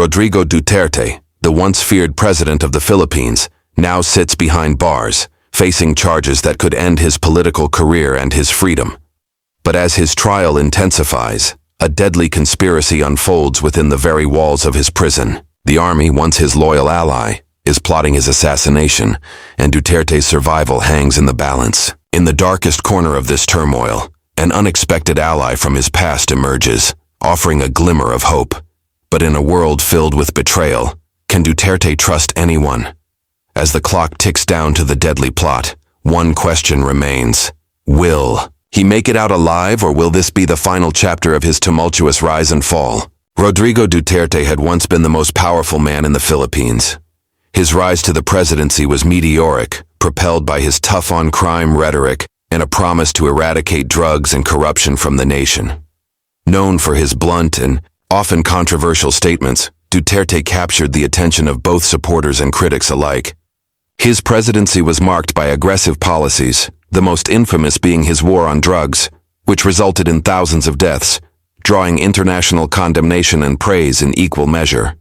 Rodrigo Duterte, the once feared president of the Philippines, now sits behind bars, facing charges that could end his political career and his freedom. But as his trial intensifies, a deadly conspiracy unfolds within the very walls of his prison. The army, once his loyal ally, is plotting his assassination, and Duterte's survival hangs in the balance. In the darkest corner of this turmoil, an unexpected ally from his past emerges, offering a glimmer of hope. But in a world filled with betrayal, can Duterte trust anyone? As the clock ticks down to the deadly plot, one question remains. Will he make it out alive, or will this be the final chapter of his tumultuous rise and fall? Rodrigo Duterte had once been the most powerful man in the Philippines. His rise to the presidency was meteoric, propelled by his tough-on-crime rhetoric and a promise to eradicate drugs and corruption from the nation. Known for his blunt and often controversial statements, Duterte captured the attention of both supporters and critics alike. His presidency was marked by aggressive policies, the most infamous being his war on drugs, which resulted in thousands of deaths, drawing international condemnation and praise in equal measure.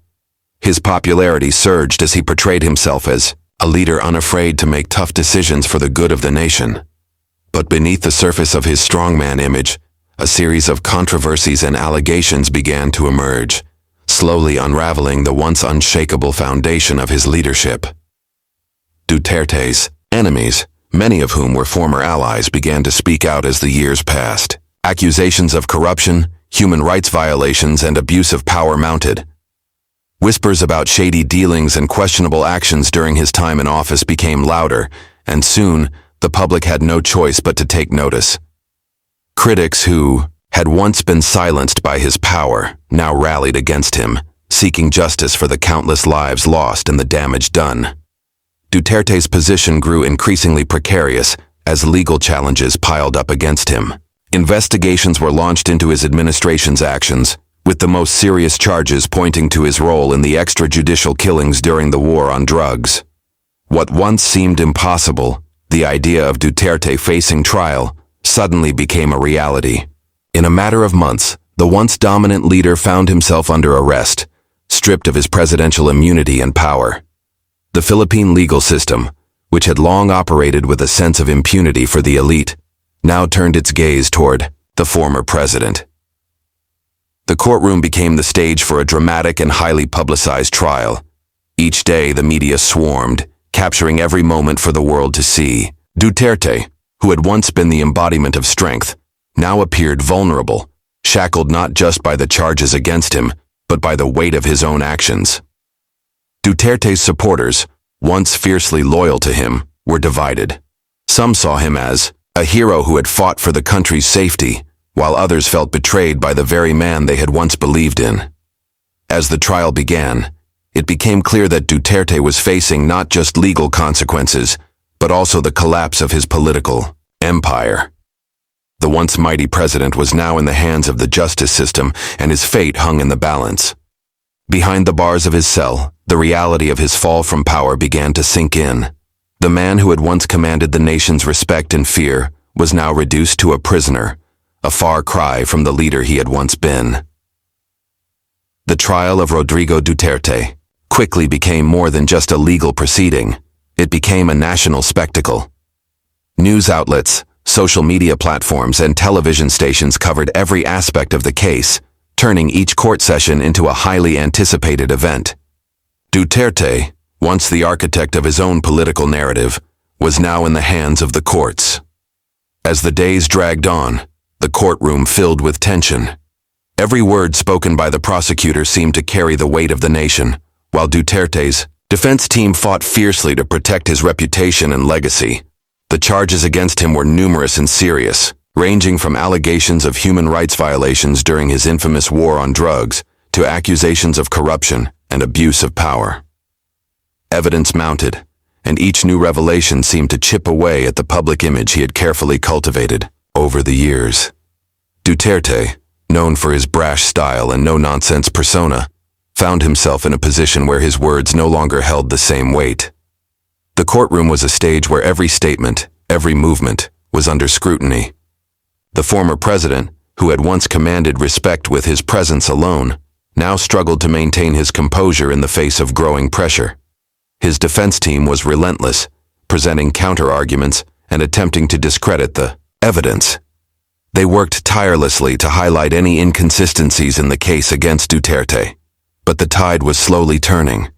His popularity surged as he portrayed himself as a leader unafraid to make tough decisions for the good of the nation. But beneath the surface of his strongman image, a series of controversies and allegations began to emerge, slowly unraveling the once unshakable foundation of his leadership. Duterte's enemies, many of whom were former allies, began to speak out as the years passed. Accusations of corruption, human rights violations, and abuse of power mounted. Whispers about shady dealings and questionable actions during his time in office became louder, and soon the public had no choice but to take notice. Critics who had once been silenced by his power now rallied against him, seeking justice for the countless lives lost and the damage done. Duterte's position grew increasingly precarious as legal challenges piled up against him. Investigations were launched into his administration's actions, with the most serious charges pointing to his role in the extrajudicial killings during the war on drugs. What once seemed impossible, the idea of Duterte facing trial, suddenly became a reality. In a matter of months, the once dominant leader found himself under arrest, stripped of his presidential immunity and power. The Philippine legal system, which had long operated with a sense of impunity for the elite, now turned its gaze toward the former president. The courtroom became the stage for a dramatic and highly publicized trial. Each day the media swarmed, capturing every moment for the world to see. Duterte, who had once been the embodiment of strength, now appeared vulnerable, shackled not just by the charges against him, but by the weight of his own actions. Duterte's supporters, once fiercely loyal to him, were divided. Some saw him as a hero who had fought for the country's safety, while others felt betrayed by the very man they had once believed in. As the trial began, it became clear that Duterte was facing not just legal consequences, but also the collapse of his political empire. The once mighty president was now in the hands of the justice system, and his fate hung in the balance. Behind the bars of his cell, the reality of his fall from power began to sink in. The man who had once commanded the nation's respect and fear was now reduced to a prisoner, a far cry from the leader he had once been. The trial of Rodrigo Duterte quickly became more than just a legal proceeding. It became a national spectacle. News outlets, social media platforms, and television stations covered every aspect of the case, turning each court session into a highly anticipated event. Duterte, once the architect of his own political narrative, was now in the hands of the courts. As the days dragged on, the courtroom filled with tension. Every word spoken by the prosecutor seemed to carry the weight of the nation, while Duterte's defense team fought fiercely to protect his reputation and legacy. The charges against him were numerous and serious, ranging from allegations of human rights violations during his infamous war on drugs to accusations of corruption and abuse of power. Evidence mounted, and each new revelation seemed to chip away at the public image he had carefully cultivated over the years. Duterte, known for his brash style and no-nonsense persona, found himself in a position where his words no longer held the same weight. The courtroom was a stage where every statement, every movement, was under scrutiny. The former president, who had once commanded respect with his presence alone, now struggled to maintain his composure in the face of growing pressure. His defense team was relentless, presenting counter-arguments and attempting to discredit the evidence. They worked tirelessly to highlight any inconsistencies in the case against Duterte. But the tide was slowly turning.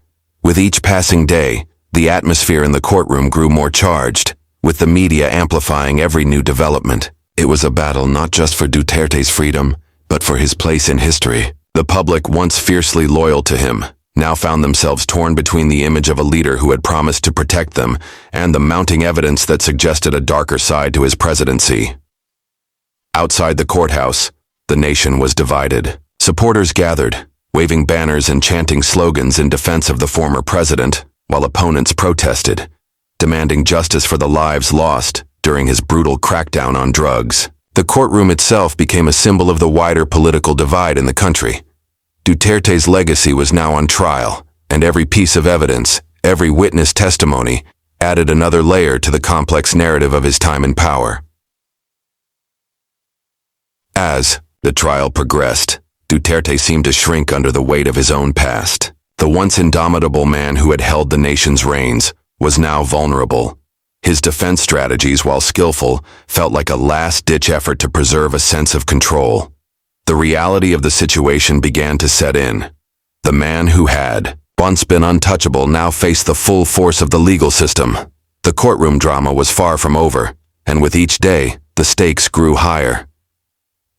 With each passing day, the atmosphere in the courtroom grew more charged, with the media amplifying every new development. It was a battle not just for Duterte's freedom, but for his place in history. The public, once fiercely loyal to him, now found themselves torn between the image of a leader who had promised to protect them and the mounting evidence that suggested a darker side to his presidency. Outside the courthouse, the nation was divided. Supporters gathered, waving banners and chanting slogans in defense of the former president, while opponents protested, demanding justice for the lives lost during his brutal crackdown on drugs. The courtroom itself became a symbol of the wider political divide in the country. Duterte's legacy was now on trial, and every piece of evidence, every witness testimony, added another layer to the complex narrative of his time in power. As the trial progressed, Duterte seemed to shrink under the weight of his own past. The once indomitable man who had held the nation's reins was now vulnerable. His defense strategies, while skillful, felt like a last-ditch effort to preserve a sense of control. The reality of the situation began to set in. The man who had once been untouchable now faced the full force of the legal system. The courtroom drama was far from over, and with each day, the stakes grew higher.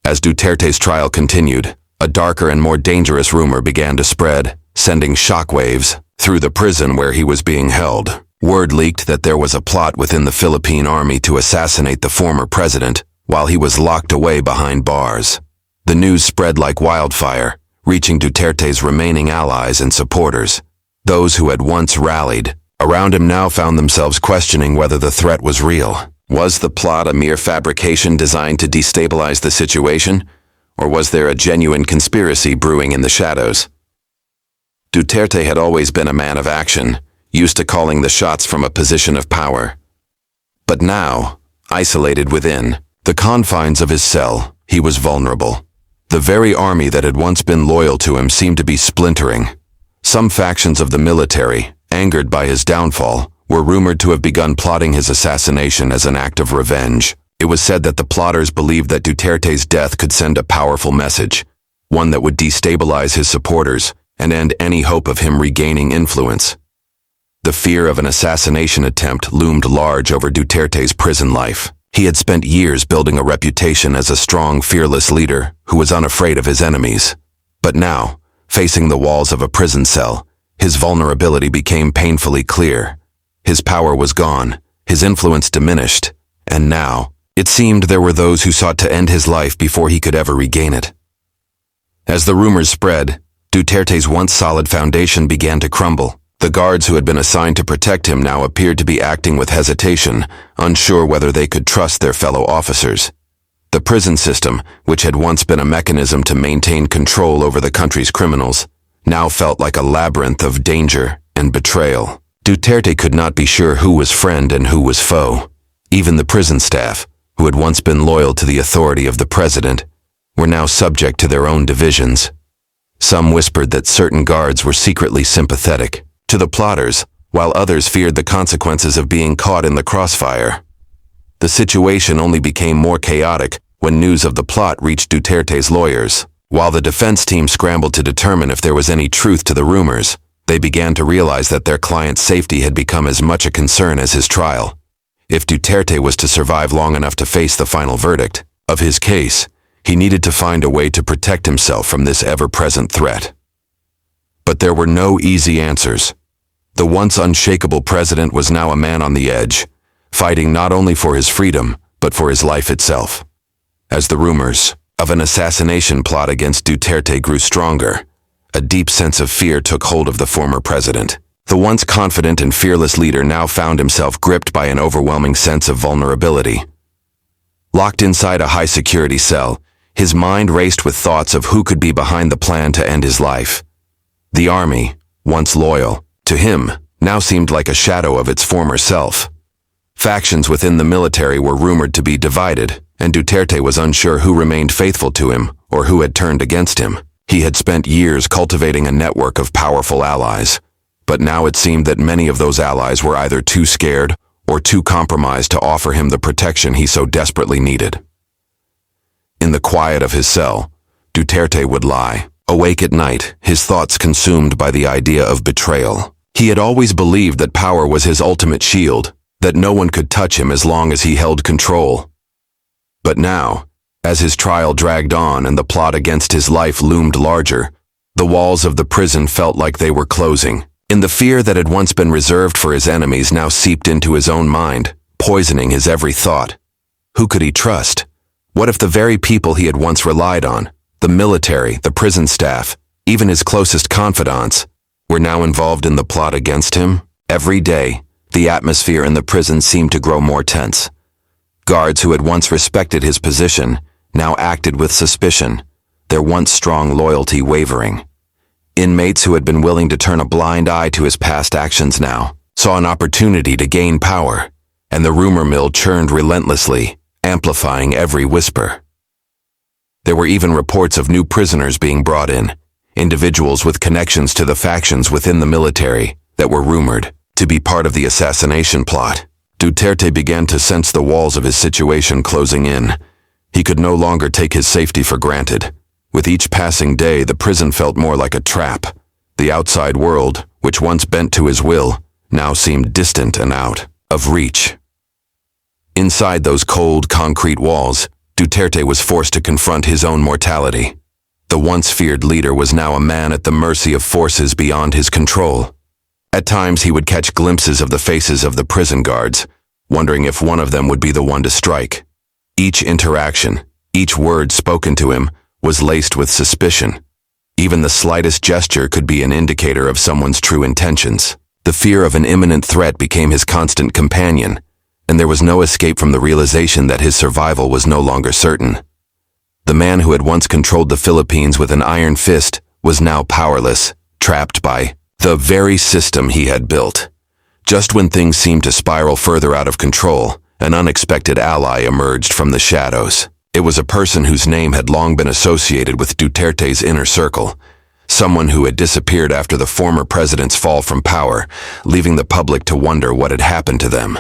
As Duterte's trial continued, a darker and more dangerous rumor began to spread, sending shockwaves through the prison where he was being held. Word leaked that there was a plot within the Philippine army to assassinate the former president while he was locked away behind bars. The news spread like wildfire, reaching Duterte's remaining allies and supporters. Those who had once rallied around him now found themselves questioning whether the threat was real. Was the plot a mere fabrication designed to destabilize the situation, or was there a genuine conspiracy brewing in the shadows? Duterte had always been a man of action, used to calling the shots from a position of power. But now, isolated within the confines of his cell, he was vulnerable. The very army that had once been loyal to him seemed to be splintering. Some factions of the military, angered by his downfall, were rumored to have begun plotting his assassination as an act of revenge. It was said that the plotters believed that Duterte's death could send a powerful message, one that would destabilize his supporters and end any hope of him regaining influence. The fear of an assassination attempt loomed large over Duterte's prison life. He had spent years building a reputation as a strong, fearless leader who was unafraid of his enemies. But now, facing the walls of a prison cell, his vulnerability became painfully clear. His power was gone, his influence diminished, and now, it seemed there were those who sought to end his life before he could ever regain it. As the rumors spread, Duterte's once solid foundation began to crumble. The guards who had been assigned to protect him now appeared to be acting with hesitation, unsure whether they could trust their fellow officers. The prison system, which had once been a mechanism to maintain control over the country's criminals, now felt like a labyrinth of danger and betrayal. Duterte could not be sure who was friend and who was foe. Even the prison staff, who had once been loyal to the authority of the president, were now subject to their own divisions. Some whispered that certain guards were secretly sympathetic to the plotters, while others feared the consequences of being caught in the crossfire. The situation only became more chaotic when news of the plot reached Duterte's lawyers. While the defense team scrambled to determine if there was any truth to the rumors, they began to realize that their client's safety had become as much a concern as his trial. If Duterte was to survive long enough to face the final verdict of his case, he needed to find a way to protect himself from this ever-present threat. But there were no easy answers. The once unshakable president was now a man on the edge, fighting not only for his freedom, but for his life itself. As the rumors of an assassination plot against Duterte grew stronger, a deep sense of fear took hold of the former president. The once confident and fearless leader now found himself gripped by an overwhelming sense of vulnerability. Locked inside a high-security cell, his mind raced with thoughts of who could be behind the plan to end his life. The army, once loyal to him, now seemed like a shadow of its former self. Factions within the military were rumored to be divided, and Duterte was unsure who remained faithful to him or who had turned against him. He had spent years cultivating a network of powerful allies, but now it seemed that many of those allies were either too scared or too compromised to offer him the protection he so desperately needed. In the quiet of his cell, Duterte would lie, awake at night, his thoughts consumed by the idea of betrayal. He had always believed that power was his ultimate shield, that no one could touch him as long as he held control. But now, as his trial dragged on and the plot against his life loomed larger, the walls of the prison felt like they were closing. And the fear that had once been reserved for his enemies now seeped into his own mind, poisoning his every thought. Who could he trust? What if the very people he had once relied on, the military, the prison staff, even his closest confidants, were now involved in the plot against him? Every day, the atmosphere in the prison seemed to grow more tense. Guards who had once respected his position now acted with suspicion, their once strong loyalty wavering. Inmates who had been willing to turn a blind eye to his past actions now saw an opportunity to gain power, and the rumor mill churned relentlessly, amplifying every whisper. There were even reports of new prisoners being brought in, individuals with connections to the factions within the military that were rumored to be part of the assassination plot. Duterte began to sense the walls of his situation closing in. He could no longer take his safety for granted. With each passing day, the prison felt more like a trap. The outside world, which once bent to his will, now seemed distant and out of reach. Inside those cold, concrete walls, Duterte was forced to confront his own mortality. The once feared leader was now a man at the mercy of forces beyond his control. At times he would catch glimpses of the faces of the prison guards, wondering if one of them would be the one to strike. Each interaction, each word spoken to him, was laced with suspicion. Even the slightest gesture could be an indicator of someone's true intentions. The fear of an imminent threat became his constant companion, and there was no escape from the realization that his survival was no longer certain. The man who had once controlled the Philippines with an iron fist was now powerless, trapped by the very system he had built. Just when things seemed to spiral further out of control, an unexpected ally emerged from the shadows. It was a person whose name had long been associated with Duterte's inner circle, someone who had disappeared after the former president's fall from power, leaving the public to wonder what had happened to them.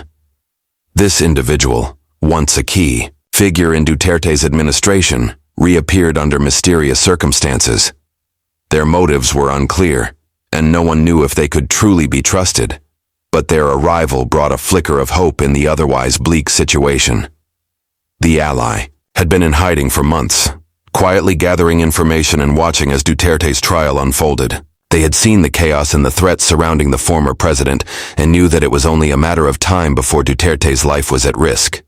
This individual, once a key figure in Duterte's administration, reappeared under mysterious circumstances. Their motives were unclear, and no one knew if they could truly be trusted, but their arrival brought a flicker of hope in the otherwise bleak situation. The ally had been in hiding for months, quietly gathering information and watching as Duterte's trial unfolded. They had seen the chaos and the threats surrounding the former president and knew that it was only a matter of time before Duterte's life was at risk.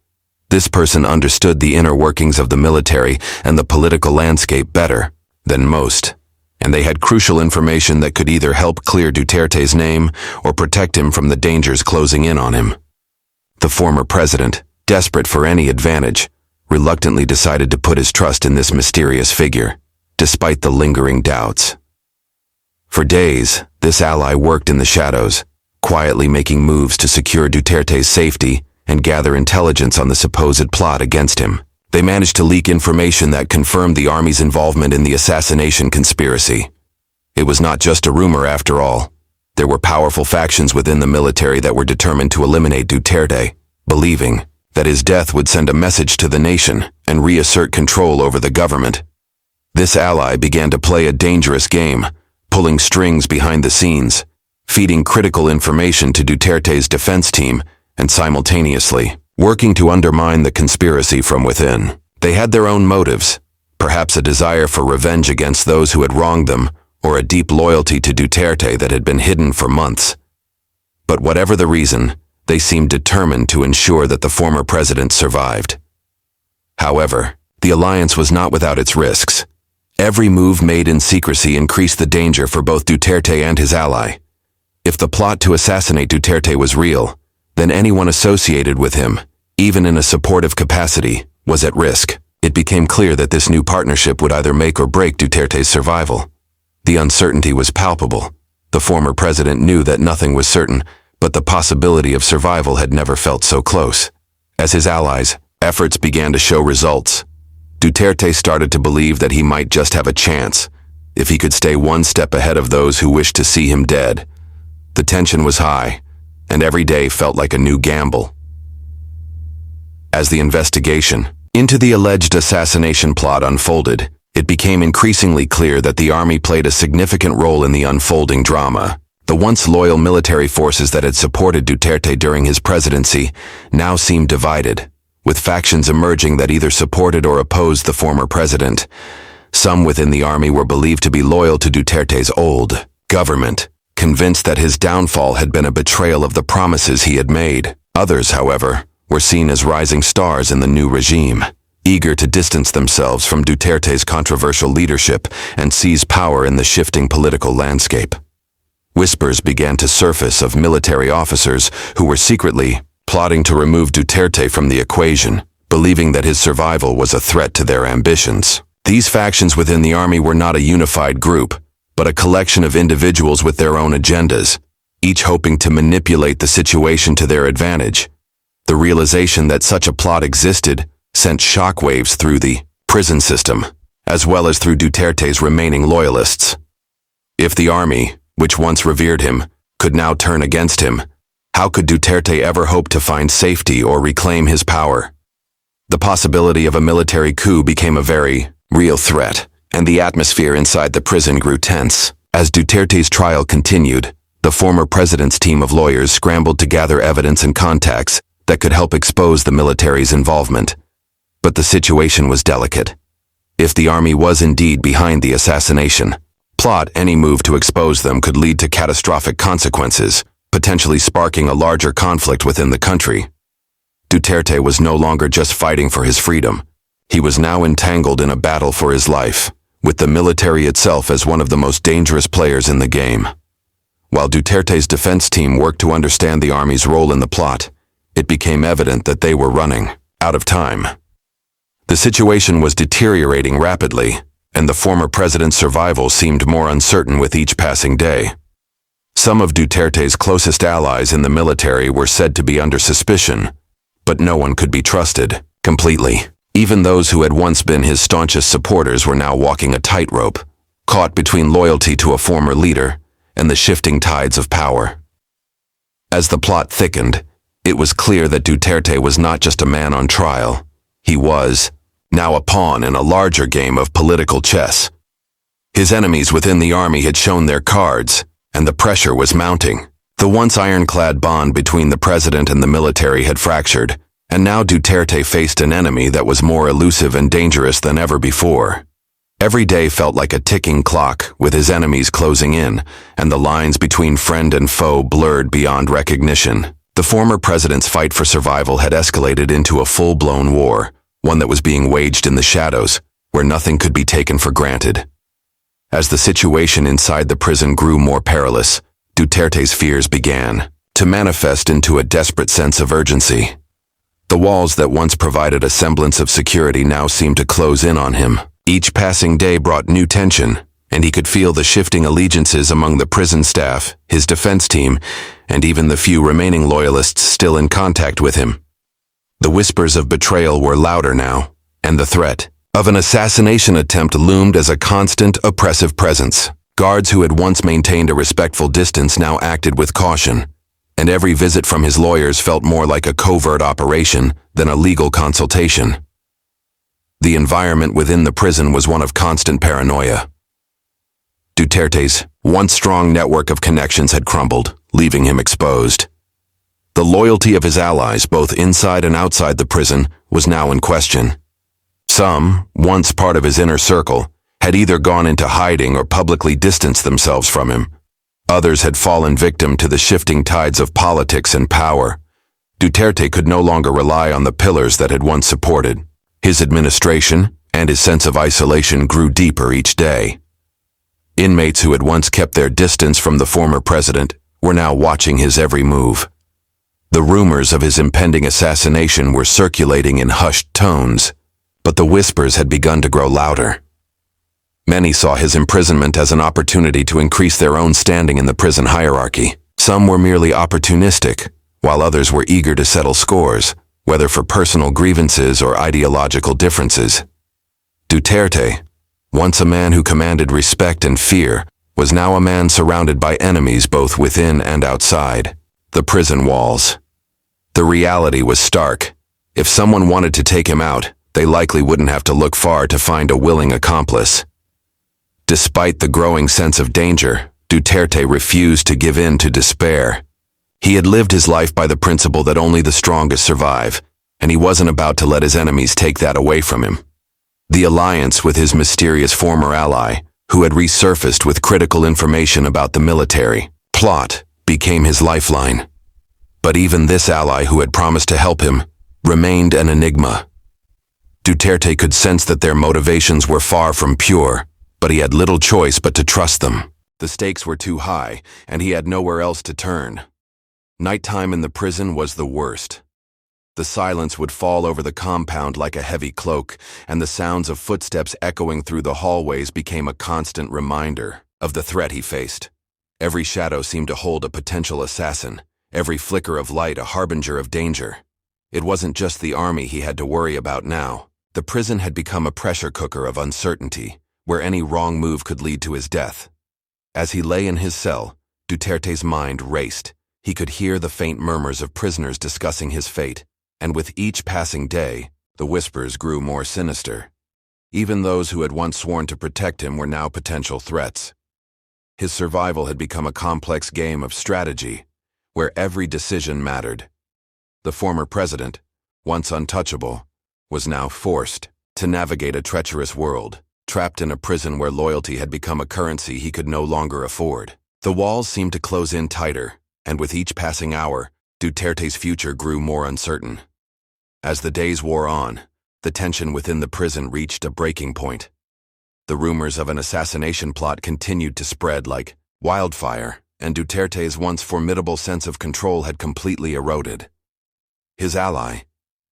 This person understood the inner workings of the military and the political landscape better than most, and they had crucial information that could either help clear Duterte's name or protect him from the dangers closing in on him. The former president, desperate for any advantage, reluctantly decided to put his trust in this mysterious figure, despite the lingering doubts. For days, this ally worked in the shadows, quietly making moves to secure Duterte's safety and gather intelligence on the supposed plot against him. They managed to leak information that confirmed the army's involvement in the assassination conspiracy. It was not just a rumor after all. There were powerful factions within the military that were determined to eliminate Duterte, believing that his death would send a message to the nation and reassert control over the government. This ally began to play a dangerous game, pulling strings behind the scenes, feeding critical information to Duterte's defense team, and simultaneously working to undermine the conspiracy from within. They had their own motives, perhaps a desire for revenge against those who had wronged them, or a deep loyalty to Duterte that had been hidden for months. But whatever the reason, they seemed determined to ensure that the former president survived. However, the alliance was not without its risks. Every move made in secrecy increased the danger for both Duterte and his ally. If the plot to assassinate Duterte was real, then anyone associated with him, even in a supportive capacity, was at risk. It became clear that this new partnership would either make or break Duterte's survival. The uncertainty was palpable. The former president knew that nothing was certain, but the possibility of survival had never felt so close. As his allies' efforts began to show results, Duterte started to believe that he might just have a chance. if he could stay one step ahead of those who wished to see him dead. The tension was high, and every day felt like a new gamble. As the investigation into the alleged assassination plot unfolded, it became increasingly clear that the army played a significant role in the unfolding drama. The once loyal military forces that had supported Duterte during his presidency now seemed divided, with factions emerging that either supported or opposed the former president. Some within the army were believed to be loyal to Duterte's old government, convinced that his downfall had been a betrayal of the promises he had made. Others, however, were seen as rising stars in the new regime, eager to distance themselves from Duterte's controversial leadership and seize power in the shifting political landscape. Whispers began to surface of military officers who were secretly plotting to remove Duterte from the equation, believing that his survival was a threat to their ambitions. These factions within the army were not a unified group, but a collection of individuals with their own agendas, each hoping to manipulate the situation to their advantage. The realization that such a plot existed sent shockwaves through the prison system, as well as through Duterte's remaining loyalists. If the army, which once revered him, could now turn against him, how could Duterte ever hope to find safety or reclaim his power? The possibility of a military coup became a very real threat, and the atmosphere inside the prison grew tense. As Duterte's trial continued, the former president's team of lawyers scrambled to gather evidence and contacts that could help expose the military's involvement. But the situation was delicate. If the army was indeed behind the assassination plot, any move to expose them could lead to catastrophic consequences, potentially sparking a larger conflict within the country. Duterte was no longer just fighting for his freedom. He was now entangled in a battle for his life, with the military itself as one of the most dangerous players in the game. While Duterte's defense team worked to understand the army's role in the plot, it became evident that they were running out of time. The situation was deteriorating rapidly, and the former president's survival seemed more uncertain with each passing day. Some of Duterte's closest allies in the military were said to be under suspicion, but no one could be trusted completely. Even those who had once been his staunchest supporters were now walking a tightrope, caught between loyalty to a former leader and the shifting tides of power. As the plot thickened, it was clear that Duterte was not just a man on trial. He was now a pawn in a larger game of political chess. His enemies within the army had shown their cards, and the pressure was mounting. The once ironclad bond between the president and the military had fractured, and now Duterte faced an enemy that was more elusive and dangerous than ever before. Every day felt like a ticking clock, with his enemies closing in, and the lines between friend and foe blurred beyond recognition. The former president's fight for survival had escalated into a full-blown war, one that was being waged in the shadows, where nothing could be taken for granted. As the situation inside the prison grew more perilous, Duterte's fears began to manifest into a desperate sense of urgency. The walls that once provided a semblance of security now seemed to close in on him. Each passing day brought new tension, and he could feel the shifting allegiances among the prison staff, his defense team, and even the few remaining loyalists still in contact with him. The whispers of betrayal were louder now, and the threat of an assassination attempt loomed as a constant, oppressive presence. Guards who had once maintained a respectful distance now acted with caution, and every visit from his lawyers felt more like a covert operation than a legal consultation. The environment within the prison was one of constant paranoia. Duterte's once strong network of connections had crumbled, leaving him exposed. The loyalty of his allies, both inside and outside the prison, was now in question. Some, once part of his inner circle, had either gone into hiding or publicly distanced themselves from him. Others had fallen victim to the shifting tides of politics and power. Duterte could no longer rely on the pillars that had once supported. His administration and his sense of isolation grew deeper each day. Inmates who had once kept their distance from the former president were now watching his every move. The rumors of his impending assassination were circulating in hushed tones, but the whispers had begun to grow louder. Many saw his imprisonment as an opportunity to increase their own standing in the prison hierarchy. Some were merely opportunistic, while others were eager to settle scores, whether for personal grievances or ideological differences. Duterte, Once a man who commanded respect and fear, was now a man surrounded by enemies both within and outside. The prison walls. The reality was stark. If someone wanted to take him out, they likely wouldn't have to look far to find a willing accomplice. Despite the growing sense of danger, Duterte refused to give in to despair. He had lived his life by the principle that only the strongest survive, and he wasn't about to let his enemies take that away from him. The alliance with his mysterious former ally, who had resurfaced with critical information about the military plot, became his lifeline. But even this ally who had promised to help him remained an enigma. Duterte could sense that their motivations were far from pure, but he had little choice but to trust them. The stakes were too high, and he had nowhere else to turn. Nighttime in the prison was the worst. The silence would fall over the compound like a heavy cloak, and the sounds of footsteps echoing through the hallways became a constant reminder of the threat he faced. Every shadow seemed to hold a potential assassin, every flicker of light a harbinger of danger. It wasn't just the army he had to worry about now. The prison had become a pressure cooker of uncertainty, where any wrong move could lead to his death. As he lay in his cell, Duterte's mind raced. He could hear the faint murmurs of prisoners discussing his fate, and with each passing day, the whispers grew more sinister. Even those who had once sworn to protect him were now potential threats. His survival had become a complex game of strategy, where every decision mattered. The former president, once untouchable, was now forced to navigate a treacherous world, trapped in a prison where loyalty had become a currency he could no longer afford. The walls seemed to close in tighter, and with each passing hour, Duterte's future grew more uncertain. As the days wore on, the tension within the prison reached a breaking point. The rumors of an assassination plot continued to spread like wildfire, and Duterte's once formidable sense of control had completely eroded. His ally,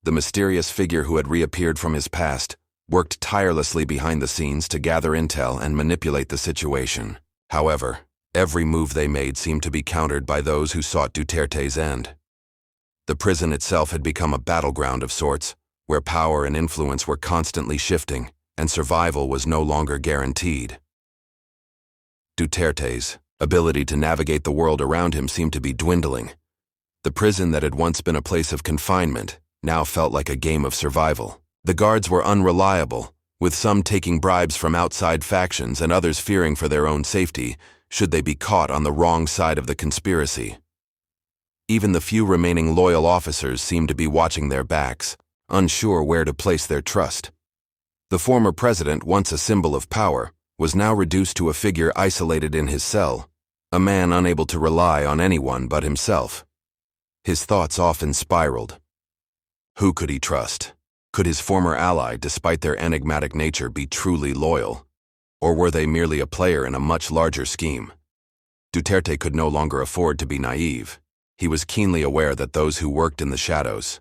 the mysterious figure who had reappeared from his past, worked tirelessly behind the scenes to gather intel and manipulate the situation. However, every move they made seemed to be countered by those who sought Duterte's end. The prison itself had become a battleground of sorts, where power and influence were constantly shifting, and survival was no longer guaranteed. Duterte's ability to navigate the world around him seemed to be dwindling. The prison that had once been a place of confinement now felt like a game of survival. The guards were unreliable, with some taking bribes from outside factions and others fearing for their own safety should they be caught on the wrong side of the conspiracy. Even the few remaining loyal officers seemed to be watching their backs, unsure where to place their trust. The former president, once a symbol of power, was now reduced to a figure isolated in his cell, a man unable to rely on anyone but himself. His thoughts often spiraled. Who could he trust? Could his former ally, despite their enigmatic nature, be truly loyal? Or were they merely a player in a much larger scheme? Duterte could no longer afford to be naive. He was keenly aware that those who worked in the shadows,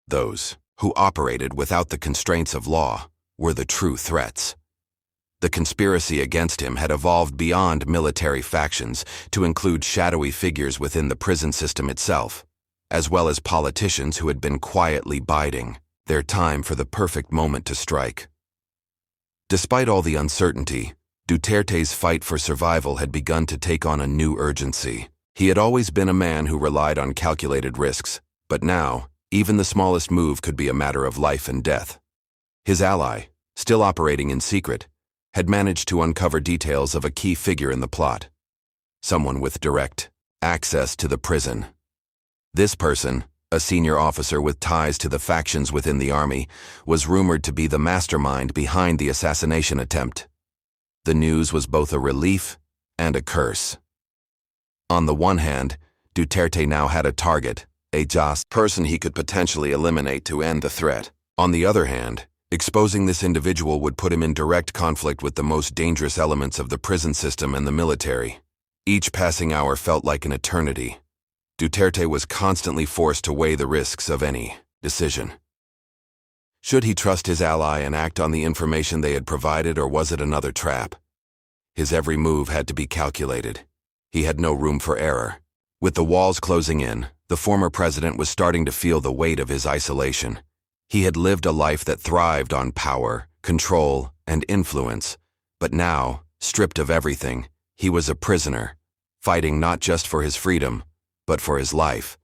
those who operated without the constraints of law, were the true threats. The conspiracy against him had evolved beyond military factions to include shadowy figures within the prison system itself, as well as politicians who had been quietly biding their time for the perfect moment to strike. Despite all the uncertainty, Duterte's fight for survival had begun to take on a new urgency. He had always been a man who relied on calculated risks, but now, even the smallest move could be a matter of life and death. His ally, still operating in secret, had managed to uncover details of a key figure in the plot. Someone with direct access to the prison. This person, a senior officer with ties to the factions within the army, was rumored to be the mastermind behind the assassination attempt. The news was both a relief and a curse. On the one hand, Duterte now had a target, a just person he could potentially eliminate to end the threat. On the other hand, exposing this individual would put him in direct conflict with the most dangerous elements of the prison system and the military. Each passing hour felt like an eternity. Duterte was constantly forced to weigh the risks of any decision. Should he trust his ally and act on the information they had provided, or was it another trap? His every move had to be calculated. He had no room for error. With the walls closing in, the former president was starting to feel the weight of his isolation. He had lived a life that thrived on power, control, and influence, But now, stripped of everything, he was a prisoner, fighting not just for his freedom, but for his life.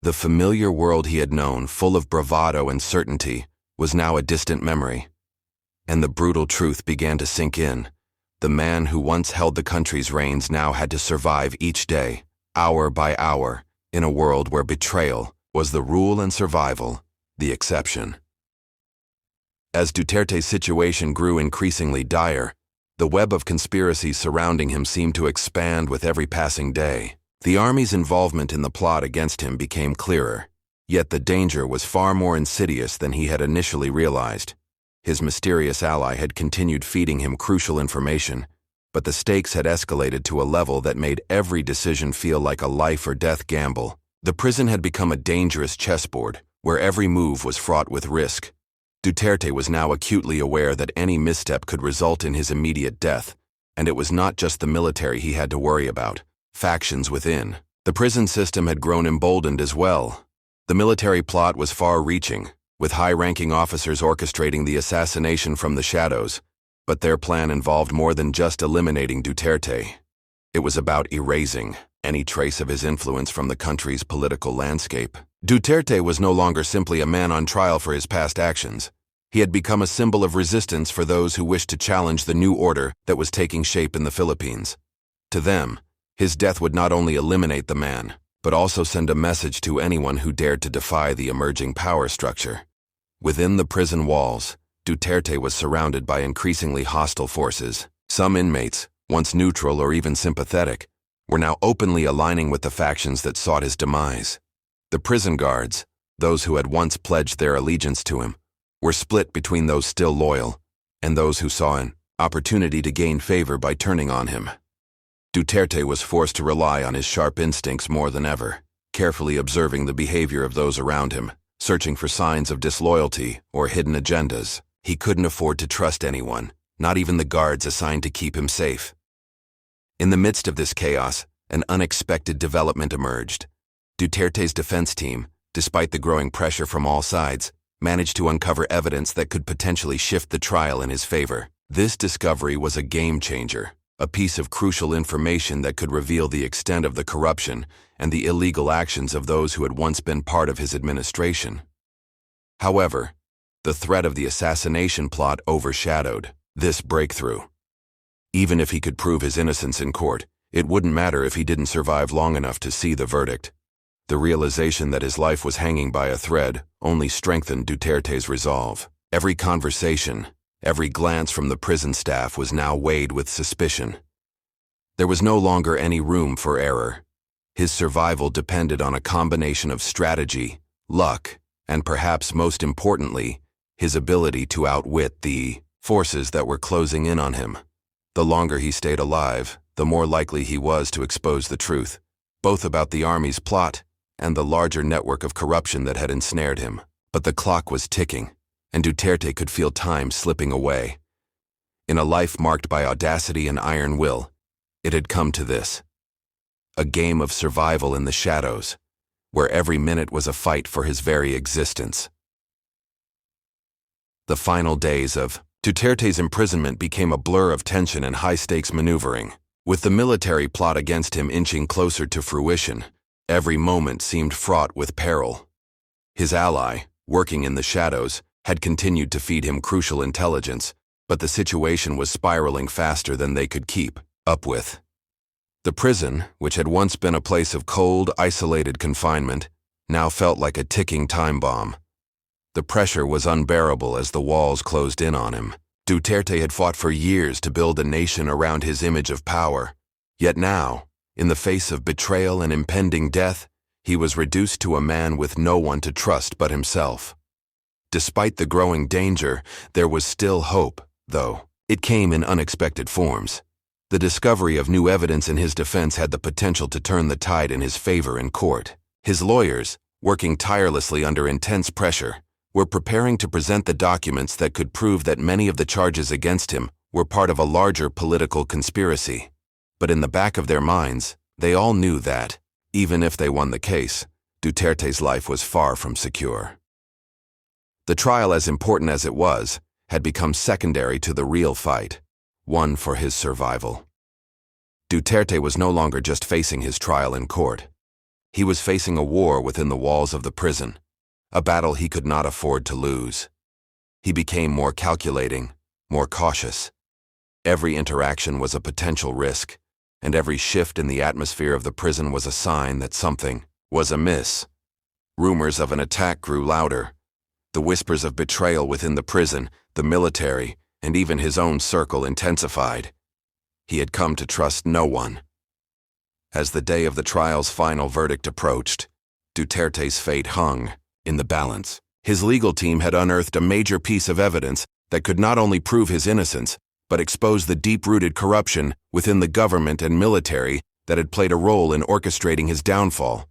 The familiar world he had known, full of bravado and certainty, was now a distant memory. And the brutal truth began to sink in. The man who once held the country's reins now had to survive each day, hour by hour, in a world where betrayal was the rule and survival the exception. As Duterte's situation grew increasingly dire, the web of conspiracies surrounding him seemed to expand with every passing day. The army's involvement in the plot against him became clearer, yet the danger was far more insidious than he had initially realized. His mysterious ally had continued feeding him crucial information, but the stakes had escalated to a level that made every decision feel like a life-or-death gamble. The prison had become a dangerous chessboard, where every move was fraught with risk. Duterte was now acutely aware that any misstep could result in his immediate death, and it was not just the military he had to worry about. Factions within. The prison system had grown emboldened as well. The military plot was far-reaching, with high-ranking officers orchestrating the assassination from the shadows, but their plan involved more than just eliminating Duterte. It was about erasing any trace of his influence from the country's political landscape. Duterte was no longer simply a man on trial for his past actions. He had become a symbol of resistance for those who wished to challenge the new order that was taking shape in the Philippines. To them, his death would not only eliminate the man, but also send a message to anyone who dared to defy the emerging power structure. Within the prison walls, Duterte was surrounded by increasingly hostile forces. Some inmates, once neutral or even sympathetic, were now openly aligning with the factions that sought his demise. The prison guards, those who had once pledged their allegiance to him, were split between those still loyal and those who saw an opportunity to gain favor by turning on him. Duterte was forced to rely on his sharp instincts more than ever, carefully observing the behavior of those around him, searching for signs of disloyalty or hidden agendas. He couldn't afford to trust anyone, not even the guards assigned to keep him safe. In the midst of this chaos, an unexpected development emerged. Duterte's defense team, despite the growing pressure from all sides, managed to uncover evidence that could potentially shift the trial in his favor. This discovery was a game-changer, a piece of crucial information that could reveal the extent of the corruption and the illegal actions of those who had once been part of his administration. However, the threat of the assassination plot overshadowed this breakthrough. Even if he could prove his innocence in court, it wouldn't matter if he didn't survive long enough to see the verdict. The realization that his life was hanging by a thread only strengthened Duterte's resolve. Every conversation, every glance from the prison staff was now weighed with suspicion. There was no longer any room for error. His survival depended on a combination of strategy, luck, and perhaps most importantly, his ability to outwit the forces that were closing in on him. The longer he stayed alive, the more likely he was to expose the truth, both about the army's plot and the larger network of corruption that had ensnared him. But the clock was ticking, and Duterte could feel time slipping away. In a life marked by audacity and iron will, it had come to this: a game of survival in the shadows, where every minute was a fight for his very existence. The final days of Duterte's imprisonment became a blur of tension and high-stakes maneuvering. With the military plot against him inching closer to fruition, every moment seemed fraught with peril. His ally, working in the shadows, had continued to feed him crucial intelligence, but the situation was spiraling faster than they could keep up with. The prison, which had once been a place of cold, isolated confinement, now felt like a ticking time bomb. The pressure was unbearable as the walls closed in on him. Duterte had fought for years to build a nation around his image of power. Yet now, in the face of betrayal and impending death, he was reduced to a man with no one to trust but himself. Despite the growing danger, there was still hope, though. It came in unexpected forms. The discovery of new evidence in his defense had the potential to turn the tide in his favor in court. His lawyers, working tirelessly under intense pressure, were preparing to present the documents that could prove that many of the charges against him were part of a larger political conspiracy. But in the back of their minds, they all knew that, even if they won the case, Duterte's life was far from secure. The trial, as important as it was, had become secondary to the real fight. one for his survival. Duterte was no longer just facing his trial in court. He was facing a war within the walls of the prison, a battle he could not afford to lose. He became more calculating, more cautious. Every interaction was a potential risk, and every shift in the atmosphere of the prison was a sign that something was amiss. Rumors of an attack grew louder. The whispers of betrayal within the prison, the military, and even his own circle intensified. He had come to trust no one. As the day of the trial's final verdict approached, Duterte's fate hung in the balance. His legal team had unearthed a major piece of evidence that could not only prove his innocence, but expose the deep-rooted corruption within the government and military that had played a role in orchestrating his downfall.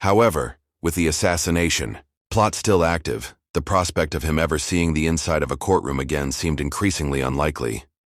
However, with the assassination plot still active, the prospect of him ever seeing the inside of a courtroom again seemed increasingly unlikely.